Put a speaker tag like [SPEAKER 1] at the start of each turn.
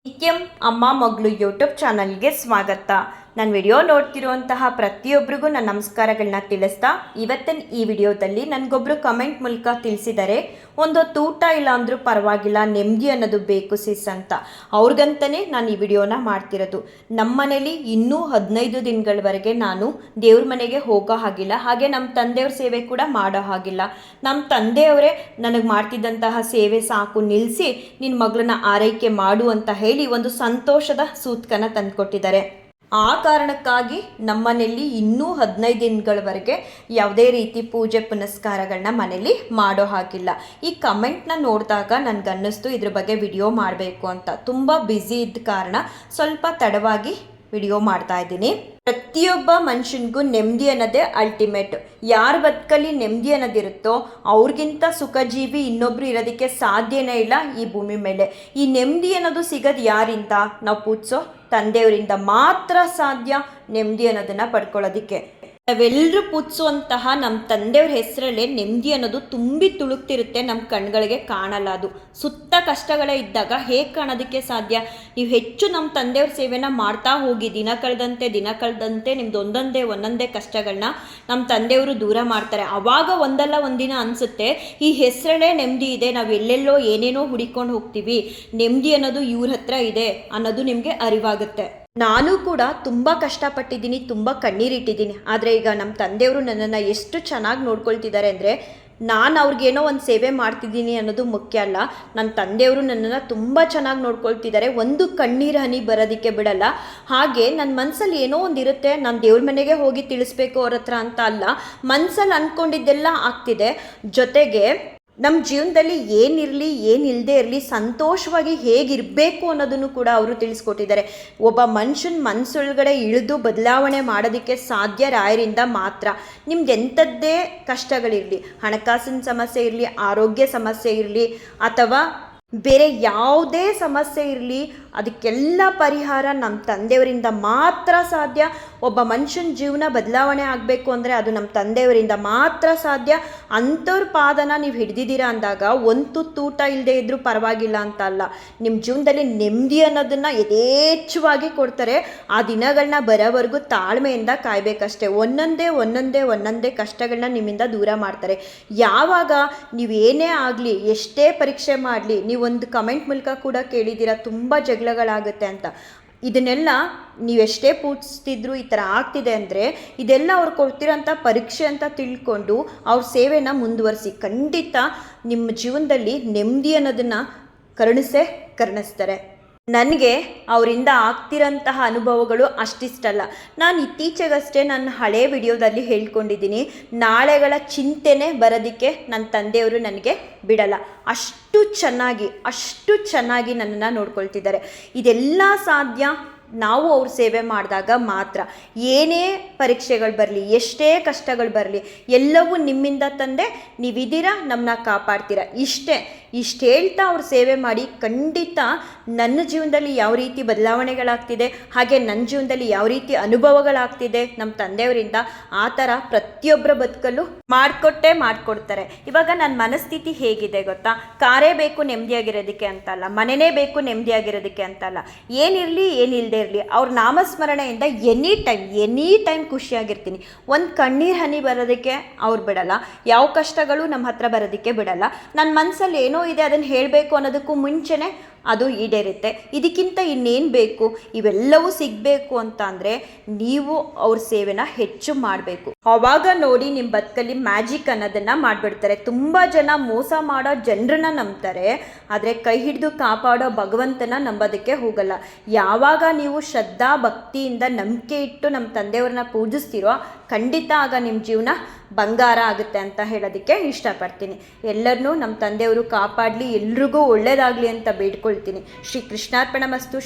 [SPEAKER 1] ನಿತ್ಯಂ ಅಮ್ಮ ಮಗಳು ಯೂಟ್ಯೂಬ್ ಚಾನಲ್ಗೆ ಸ್ವಾಗತ. ನಾನು ವಿಡಿಯೋ ನೋಡ್ತಿರುವಂತಹ ಪ್ರತಿಯೊಬ್ಬರಿಗೂ ನನ್ನ ನಮಸ್ಕಾರಗಳನ್ನ ತಿಳಿಸ್ತಾ, ಇವತ್ತಿನ ಈ ವಿಡಿಯೋದಲ್ಲಿ ನನಗೊಬ್ಬರು ಕಮೆಂಟ್ ಮೂಲಕ ತಿಳಿಸಿದ್ದಾರೆ, ಒಂದೊತ್ತು ಊಟ ಇಲ್ಲ ಅಂದರೂ ಪರವಾಗಿಲ್ಲ, ನೆಮ್ಮದಿ ಅನ್ನೋದು ಬೇಕು ಸಿಸ್ ಅಂತ. ಅವ್ರಿಗಂತಲೇ ನಾನು ಈ ವಿಡಿಯೋನ ಮಾಡ್ತಿರೋದು. ನಮ್ಮ ಮನೇಲಿ ಇನ್ನೂ 15 ದಿನಗಳವರೆಗೆ ನಾನು ದೇವ್ರ ಮನೆಗೆ ಹೋಗೋ ಹಾಗಿಲ್ಲ, ಹಾಗೆ ನಮ್ಮ ತಂದೆಯವ್ರ ಸೇವೆ ಕೂಡ ಮಾಡೋ ಹಾಗಿಲ್ಲ. ನಮ್ಮ ತಂದೆಯವರೇ ನನಗೆ ಮಾಡ್ತಿದ್ದಂತಹ ಸೇವೆ ಸಾಕು, ನಿಲ್ಲಿಸಿ ನಿನ್ನ ಮಗಳನ್ನ ಆರೈಕೆ ಮಾಡು ಅಂತ ಹೇಳಿ ಒಂದು ಸಂತೋಷದ ಸೂತ್ಕನ ತಂದುಕೊಟ್ಟಿದ್ದಾರೆ. ಆ ಕಾರಣಕ್ಕಾಗಿ ನಮ್ಮನೇಲಿ ಇನ್ನೂ 15 ದಿನಗಳವರೆಗೆ ಯಾವುದೇ ರೀತಿ ಪೂಜೆ ಪುನಸ್ಕಾರಗಳನ್ನ ಮನೇಲಿ ಮಾಡೋ ಹಾಗಿಲ್ಲ. ಈ ಕಮೆಂಟ್ನ ನೋಡಿದಾಗ ನನಗನ್ನಿಸ್ತು ಇದ್ರ ಬಗ್ಗೆ ವಿಡಿಯೋ ಮಾಡಬೇಕು ಅಂತ. ತುಂಬ ಬ್ಯುಸಿ ಇದ್ದ ಕಾರಣ ಸ್ವಲ್ಪ ತಡವಾಗಿ ವಿಡಿಯೋ ಮಾಡ್ತಾ ಇದ್ದೀನಿ. ಪ್ರತಿಯೊಬ್ಬ ಮನುಷ್ಯನಿಗೂ ನೆಮ್ಮದಿ ಅನ್ನೋದೇ ಅಲ್ಟಿಮೇಟ್. ಯಾರ ಬದುಕಲ್ಲಿ ನೆಮ್ಮದಿ ಅನ್ನೋದಿರುತ್ತೋ ಅವ್ರಿಗಿಂತ ಸುಖಜೀವಿ ಇನ್ನೊಬ್ರು ಇರೋದಕ್ಕೆ ಸಾಧ್ಯನೇ ಇಲ್ಲ ಈ ಭೂಮಿ ಮೇಲೆ. ಈ ನೆಮ್ಮದಿ ಅನ್ನೋದು ಸಿಗೋದು ಯಾರಿಂದ? ನಾವು ಪೂಜಿಸೋ ತಂದೆಯವರಿಂದ ಮಾತ್ರ ಸಾಧ್ಯ ನೆಮ್ಮದಿ ಅನ್ನೋದನ್ನು ಪಡ್ಕೊಳ್ಳೋದಕ್ಕೆ. ನಾವೆಲ್ಲರೂ ಪೂಜಿಸುವಂತಹ ನಮ್ಮ ತಂದೆಯವ್ರ ಹೆಸರಲ್ಲೇ ನೆಮ್ಮದಿ ಅನ್ನೋದು ತುಂಬಿ ತುಳುಕ್ತಿರುತ್ತೆ, ನಮ್ಮ ಕಣ್ಗಳಿಗೆ ಕಾಣಲ್ಲ. ಅದು ಸುತ್ತ ಕಷ್ಟಗಳೇ ಇದ್ದಾಗ ಹೇಗೆ ಕಾಣೋದಕ್ಕೆ ಸಾಧ್ಯ? ನೀವು ಹೆಚ್ಚು ನಮ್ಮ ತಂದೆಯವ್ರ ಸೇವೆನ ಮಾಡ್ತಾ ಹೋಗಿ, ದಿನ ಕಳೆದಂತೆ ನಿಮ್ದು ಒಂದೊಂದೇ ಕಷ್ಟಗಳನ್ನ ನಮ್ಮ ತಂದೆಯವರು ದೂರ ಮಾಡ್ತಾರೆ. ಆವಾಗ ಒಂದಲ್ಲ ಒಂದಿನ ಅನಿಸುತ್ತೆ, ಈ ಹೆಸರಲ್ಲೇ ನೆಮ್ಮದಿ ಇದೆ, ನಾವು ಎಲ್ಲೆಲ್ಲೋ ಏನೇನೋ ಹುಡಿಕೊಂಡು ಹೋಗ್ತೀವಿ, ನೆಮ್ಮದಿ ಅನ್ನೋದು ಇವ್ರ ಹತ್ರ ಇದೆ ಅನ್ನೋದು ನಿಮಗೆ ಅರಿವಾಗುತ್ತೆ. ನಾನು ಕೂಡ ತುಂಬ ಕಷ್ಟಪಟ್ಟಿದ್ದೀನಿ, ತುಂಬ ಕಣ್ಣೀರಿಟ್ಟಿದ್ದೀನಿ. ಆದರೆ ಈಗ ನಮ್ಮ ತಂದೆಯವರು ನನ್ನನ್ನು ಎಷ್ಟು ಚೆನ್ನಾಗಿ ನೋಡ್ಕೊಳ್ತಿದ್ದಾರೆ ಅಂದರೆ, ನಾನು ಅವ್ರಿಗೇನೋ ಒಂದು ಸೇವೆ ಮಾಡ್ತಿದ್ದೀನಿ ಅನ್ನೋದು ಮುಖ್ಯ ಅಲ್ಲ, ನನ್ನ ತಂದೆಯವರು ನನ್ನನ್ನು ತುಂಬ ಚೆನ್ನಾಗಿ ನೋಡ್ಕೊಳ್ತಿದ್ದಾರೆ. ಒಂದು ಕಣ್ಣೀರು ಹನಿ ಬರೋದಕ್ಕೆ ಬಿಡಲ್ಲ. ಹಾಗೆ ನನ್ನ ಮನಸ್ಸಲ್ಲಿ ಏನೋ ಒಂದು ಇರುತ್ತೆ, ನಾನು ದೇವ್ರ ಮನೆಗೆ ಹೋಗಿ ತಿಳಿಸ್ಬೇಕು ಅವ್ರ ಹತ್ರ ಅಂತ ಅಲ್ಲ, ಮನಸ್ಸಲ್ಲಿ ಅಂದ್ಕೊಂಡಿದ್ದೆಲ್ಲ ಆಗ್ತಿದೆ. ಜೊತೆಗೆ ನಮ್ಮ ಜೀವನದಲ್ಲಿ ಏನಿರಲಿ ಏನಿಲ್ಲದೆ ಇರಲಿ ಸಂತೋಷವಾಗಿ ಹೇಗಿರಬೇಕು ಅನ್ನೋದನ್ನು ಕೂಡ ಅವರು ತಿಳಿಸ್ಕೊಟ್ಟಿದ್ದಾರೆ. ಒಬ್ಬ ಮನುಷ್ಯನ ಮನಸ್ಸೊಳಗಡೆ ಇಳಿದು ಬದಲಾವಣೆ ಮಾಡೋದಕ್ಕೆ ಸಾಧ್ಯ ರಾಯರಿಂದ ಮಾತ್ರ. ನಿಮ್ದು ಎಂಥದ್ದೇ ಕಷ್ಟಗಳಿರಲಿ, ಹಣಕಾಸಿನ ಸಮಸ್ಯೆ ಇರಲಿ, ಆರೋಗ್ಯ ಸಮಸ್ಯೆ ಇರಲಿ, ಅಥವಾ ಬೇರೆ ಯಾವುದೇ ಸಮಸ್ಯೆ ಇರಲಿ, ಅದಕ್ಕೆಲ್ಲ ಪರಿಹಾರ ನಮ್ಮ ತಂದೆಯವರಿಂದ ಮಾತ್ರ ಸಾಧ್ಯ. ಒಬ್ಬ ಮನುಷ್ಯನ ಜೀವನ ಬದಲಾವಣೆ ಆಗಬೇಕು ಅಂದರೆ ಅದು ನಮ್ಮ ತಂದೆಯವರಿಂದ ಮಾತ್ರ ಸಾಧ್ಯ. ಅಂಥವ್ರ ಪಾದನ ನೀವು ಹಿಡ್ದಿದ್ದೀರಾ ಅಂದಾಗ ಒಂದು ತುತ್ತು ಊಟ ಇಲ್ಲದೆ ಇದ್ದರೂ ಪರವಾಗಿಲ್ಲ ಅಂತ ಅಲ್ಲ, ನಿಮ್ಮ ಜೀವನದಲ್ಲಿ ನೆಮ್ಮದಿ ಅನ್ನೋದನ್ನು ಯಥೇಚ್ಛವಾಗಿ ಕೊಡ್ತಾರೆ. ಆ ದಿನಗಳನ್ನ ಬರೋವರೆಗೂ ತಾಳ್ಮೆಯಿಂದ ಕಾಯಬೇಕಷ್ಟೆ. ಒಂದೊಂದೇ ಕಷ್ಟಗಳನ್ನ ನಿಮ್ಮಿಂದ ದೂರ ಮಾಡ್ತಾರೆ. ಯಾವಾಗ ನೀವೇನೇ ಆಗಲಿ, ಎಷ್ಟೇ ಪರೀಕ್ಷೆ ಮಾಡಲಿ, ಒಂದು ಕಮೆಂಟ್ ಮೂಲಕ ಕೂಡ ಕೇಳಿದ್ದೀರಾ ತುಂಬ ಜಗಳಗಳಾಗುತ್ತೆ ಅಂತ. ಇದನ್ನೆಲ್ಲ ನೀವೆಷ್ಟೇ ಪೂಜಿಸ್ತಿದ್ರು ಈ ಥರ ಆಗ್ತಿದೆ ಅಂದರೆ ಇದೆಲ್ಲ ಅವ್ರು ಕೊಡ್ತಿರೋಂಥ ಪರೀಕ್ಷೆ ಅಂತ ತಿಳ್ಕೊಂಡು ಅವ್ರ ಸೇವೆನ ಮುಂದುವರಿಸಿ. ಖಂಡಿತ ನಿಮ್ಮ ಜೀವನದಲ್ಲಿ ನೆಮ್ಮದಿ ಅನ್ನೋದನ್ನು ಕರುಣಿಸ್ತಾರೆ. ನನಗೆ ಅವರಿಂದ ಆಗ್ತಿರೋಂತಹ ಅನುಭವಗಳು ಅಷ್ಟಿಷ್ಟಲ್ಲ. ನಾನು ಇತ್ತೀಚೆಗಷ್ಟೇ ನನ್ನ ಹಳೆ ವಿಡಿಯೋದಲ್ಲಿ ಹೇಳ್ಕೊಂಡಿದ್ದೀನಿ, ನಾಳೆಗಳ ಚಿಂತೆನೇ ಬರೋದಕ್ಕೆ ನನ್ನ ತಂದೆಯವರು ನನಗೆ ಬಿಡಲ್ಲ. ಅಷ್ಟು ಚೆನ್ನಾಗಿ ನನ್ನನ್ನು ನೋಡ್ಕೊಳ್ತಿದ್ದಾರೆ. ಇದೆಲ್ಲ ಸಾಧ್ಯ ನಾವು ಅವ್ರ ಸೇವೆ ಮಾಡಿದಾಗ ಮಾತ್ರ. ಏನೇ ಪರೀಕ್ಷೆಗಳು ಬರಲಿ, ಎಷ್ಟೇ ಕಷ್ಟಗಳು ಬರಲಿ, ಎಲ್ಲವೂ ನಿಮ್ಮಿಂದ ತಂದೆ, ನೀವಿದ್ದೀರಾ, ನಮ್ಮನ್ನ ಕಾಪಾಡ್ತೀರಾ. ಇಷ್ಟು ಹೇಳ್ತಾ ಅವ್ರ ಸೇವೆ ಮಾಡಿ ಖಂಡಿತ ನನ್ನ ಜೀವನದಲ್ಲಿ ಯಾವ ರೀತಿ ಬದಲಾವಣೆಗಳಾಗ್ತಿದೆ, ಹಾಗೆ ನನ್ನ ಜೀವನದಲ್ಲಿ ಯಾವ ರೀತಿ ಅನುಭವಗಳಾಗ್ತಿದೆ ನಮ್ಮ ತಂದೆಯವರಿಂದ, ಆ ಥರ ಪ್ರತಿಯೊಬ್ಬರ ಬದುಕಲ್ಲೂ ಮಾಡಿಕೊಡ್ತಾರೆ. ಇವಾಗ ನನ್ನ ಮನಸ್ಥಿತಿ ಹೇಗಿದೆ ಗೊತ್ತಾ? ಕಾರೇ ಬೇಕು ನೆಮ್ಮದಿಯಾಗಿರೋದಕ್ಕೆ ಅಂತಲ್ಲ, ಮನೆಯೇ ಬೇಕು ನೆಮ್ಮದಿಯಾಗಿರೋದಕ್ಕೆ ಅಂತಲ್ಲ, ಏನಿರಲಿ ಏನಿಲ್ಲದೆ ಇರಲಿ ಅವ್ರ ನಾಮಸ್ಮರಣೆಯಿಂದ ಎನಿ ಟೈಮ್ ಖುಷಿಯಾಗಿರ್ತೀನಿ. ಒಂದು ಕಣ್ಣೀರು ಹನಿ ಬರೋದಕ್ಕೆ ಅವ್ರು ಬಿಡಲ್ಲ, ಯಾವ ಕಷ್ಟಗಳು ನಮ್ಮ ಹತ್ರ ಬರೋದಕ್ಕೆ ಬಿಡಲ್ಲ. ನನ್ನ ಮನಸ್ಸಲ್ಲಿ ಏನೋ ಇದೆ ಅದನ್ನು ಹೇಳಬೇಕು ಅನ್ನೋದಕ್ಕೂ ಮುಂಚೆನೇ ಅದು ಈಡೇರುತ್ತೆ. ಇದಕ್ಕಿಂತ ಇನ್ನೇನು ಬೇಕು? ಇವೆಲ್ಲವೂ ಸಿಗಬೇಕು ಅಂತ ಅಂದರೆ ನೀವು ಅವ್ರ ಸೇವೆನ ಹೆಚ್ಚು ಮಾಡಬೇಕು. ಆವಾಗ ನೋಡಿ ನಿಮ್ಮ ಬದುಕಲ್ಲಿ ಮ್ಯಾಜಿಕ್ ಅನ್ನೋದನ್ನು ಮಾಡಿಬಿಡ್ತಾರೆ. ತುಂಬ ಜನ ಮೋಸ ಮಾಡೋ ಜನರನ್ನ ನಂಬ್ತಾರೆ, ಆದರೆ ಕೈ ಹಿಡಿದು ಕಾಪಾಡೋ ಭಗವಂತನ ನಂಬೋದಕ್ಕೆ ಹೋಗಲ್ಲ. ಯಾವಾಗ ನೀವು ಶ್ರದ್ಧಾ ಭಕ್ತಿಯಿಂದ ನಂಬಿಕೆ ಇಟ್ಟು ನಮ್ಮ ತಂದೆಯವ್ರನ್ನ ಪೂಜಿಸ್ತೀರೋ ಖಂಡಿತ ಆಗ ನಿಮ್ಮ ಜೀವನ ಬಂಗಾರ ಆಗುತ್ತೆ ಅಂತ ಹೇಳೋದಕ್ಕೆ ಇಷ್ಟಪಡ್ತೀನಿ. ಎಲ್ಲರನ್ನೂ ನಮ್ಮ ತಂದೆಯವರು ಕಾಪಾಡಲಿ, ಎಲ್ರಿಗೂ ಒಳ್ಳೆಯದಾಗಲಿ ಅಂತ ಬೇಡ್ಕೊಳ್ತೀನಿ. ಶ್ರೀ ಕೃಷ್ಣಾರ್ಪಣಮಸ್ತು.